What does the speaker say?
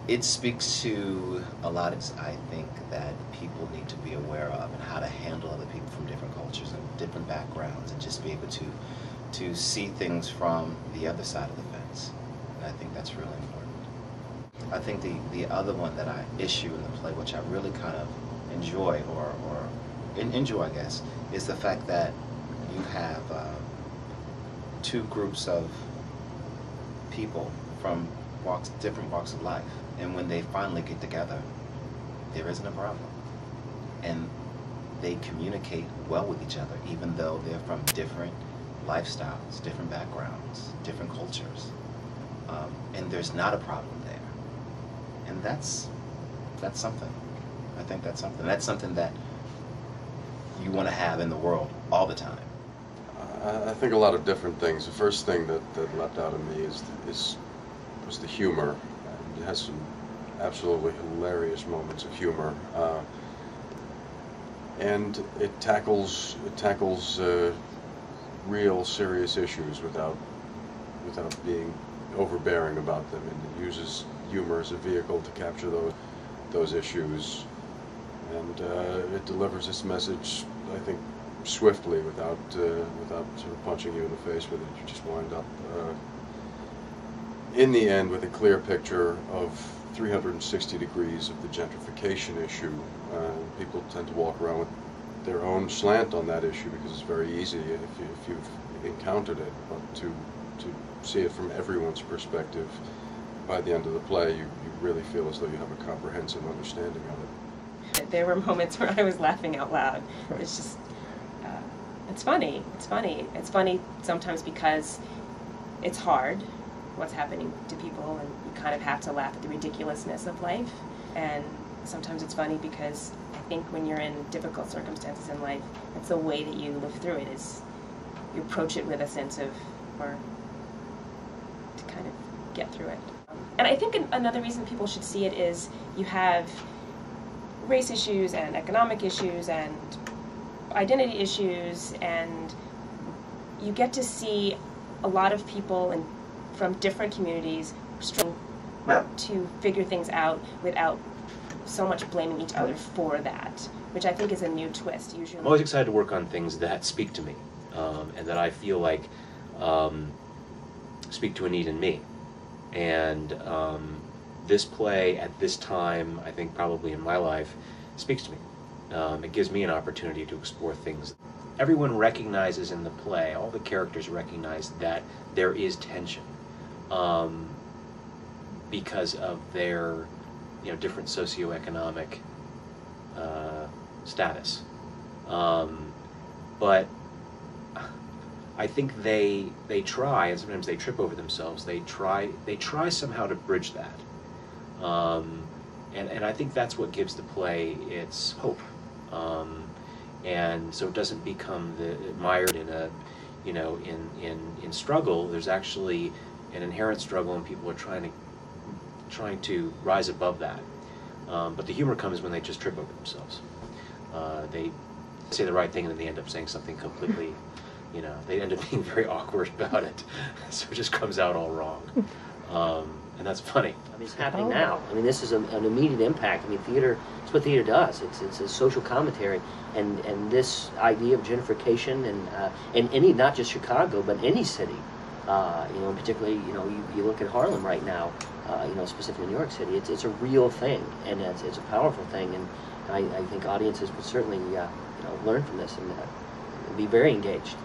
It speaks to a lot of, I think, that people need to be aware of, and how to handle other people from different cultures and different backgrounds, and just be able to see things from the other side of the fence. And I think that's really important. I think the other one that I issue in the play, which I really kind of enjoy, or enjoy, I guess, is the fact that you have two groups of people from different walks of life, and when they finally get together, there isn't a problem, and they communicate well with each other, even though they're from different lifestyles, different backgrounds, different cultures, and there's not a problem there. And that's something. I think that's something. That's something that you want to have in the world all the time. I think a lot of different things. The first thing that leapt out at me was the humor. It has some absolutely hilarious moments of humor, and it tackles real serious issues without being overbearing about them, and it uses humor as a vehicle to capture those issues, and it delivers its message, I think, swiftly, without sort of punching you in the face with it. You just wind up in the end with a clear picture of 360 degrees of the gentrification issue. People tend to walk around with their own slant on that issue because it's very easy if you've encountered it, but to see it from everyone's perspective, by the end of the play, you really feel as though you have a comprehensive understanding of it. There were moments where I was laughing out loud. It's just, it's funny. It's funny. It's funny sometimes because it's hard what's happening to people, and you kind of have to laugh at the ridiculousness of life. And sometimes it's funny because I think when you're in difficult circumstances in life, that's the way that you live through it, is you approach it with a sense of, or to kind of get through it. And I think another reason people should see it is you have race issues and economic issues and identity issues, and you get to see a lot of people from different communities struggling to figure things out without so much blaming each other for that, which I think is a new twist. Usually, I'm always excited to work on things that speak to me, and that I feel like speak to a need in me. And this play at this time, I think probably in my life, speaks to me. It gives me an opportunity to explore things. Everyone recognizes in the play, all the characters recognize that there is tension because of their different socioeconomic status. But I think they try, and sometimes they trip over themselves. They try somehow to bridge that, and I think that's what gives the play its hope, and so it doesn't become mired in a in struggle. There's actually an inherent struggle, and people are trying to rise above that. But the humor comes when they just trip over themselves. They say the right thing, and then they end up saying something completely. They end up being very awkward about it, so it just comes out all wrong, and that's funny. I mean, it's happening now. I mean, this is an immediate impact. I mean, theater, it's what theater does. It's a social commentary, and this idea of gentrification, and any, not just Chicago, but any city, particularly, you look at Harlem right now, specifically New York City, it's a real thing, and it's a powerful thing, and I think audiences would certainly, learn from this and be very engaged.